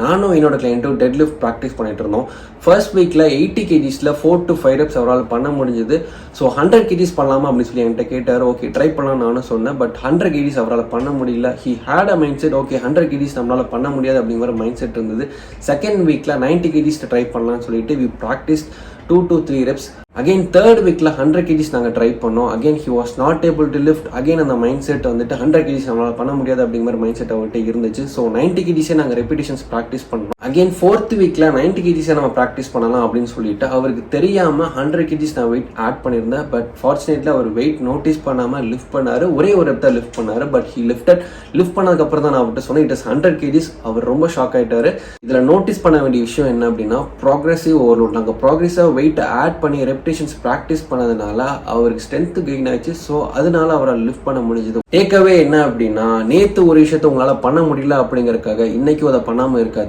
நானும் என்னோட கிளைண்ட்டும் dead lift practice பண்ணிட்டு இருந்தோம். ஃபர்ஸ்ட் வீக்ல 80 kgsல 4 to 5 reps அவரால் பண்ண முடிஞ்சது. ஸோ 100 kgs பண்ணலாமா அப்படின்னு சொல்லி என்கிட்ட கேட்டார். ஓகே ட்ரை பண்ணலாம் நானும் சொன்னேன். பட் 100 kgs அவரால் பண்ண முடியல. He had a mind set, okay 100 kgs நம்மளால பண்ண முடியாது அப்படிங்கிற மைண்ட் செட் இருந்தது. செகண்ட் வீக்ல 90 kgs ட்ரை பண்ணலாம்னு சொல்லிட்டு we practice 2 to 3 reps. Again third வீக்ல 100 kgs நாங்கள் ட்ரை பண்ணோம். Again he was not able to lift. Again அந்த மைண்ட் செட் வந்துட்டு 100 kgs நம்மளால பண்ண முடியாது அப்படிங்கிற மைண்ட் செட் அவர்கிட்ட இருந்துச்சு. ஸோ 90 kgs நாங்கள் ரெப்பிடேஷன்ஸ் ப்ராக்டிஸ் பண்ணோம். அகைன் ஃபோர்த் வீக்ல 90 kgs நம்ம ப்ராக்டிஸ் பண்ணலாம் அப்படின்னு சொல்லிட்டு அவருக்கு தெரியாம 100 kgs நான் வெயிட் ஆட் பண்ணியிருந்தேன். பட் ஃபார்ச்சுனேட்லி அவர் வெயிட் நோட்டீஸ் பண்ணாம லிஃப்ட் பண்ணாரு. ஒரே ஒரு ரெப் தான் லிஃப்ட் பண்ணாரு. பட் ஹி லிஃப்ட் பண்ணதுக்கு அப்புறம் தான் நான் அவர்கிட்ட சொன்னேன் இட் இஸ் 100 kgs. அவர் ரொம்ப ஷாக் ஆயிட்டாரு. இதுல நோட்டீஸ் பண்ண வேண்டிய விஷயம் என்ன அப்படின்னா ப்ராக்ரெசிவ் ஓவர்லோட். நாங்கள் ப்ராக்ரெசிவ் வெயிட் ஆட் பண்ணி ரெப்பிடேஷன்ஸ் ப்ராக்டிஸ் பண்ணதுனால அவருக்கு ஸ்ட்ரென்த் கெயின் ஆச்சு. ஸோ அதனால அவரால் லிஃப்ட் பண்ண முடிஞ்சது. டேக்அவே என்ன அப்படின்னா நேத்து ஒரு விஷயத்த உங்களால பண்ண முடியல அப்படிங்கறதுக்காக இன்னைக்கு அதை பண்ணாம இருக்காது.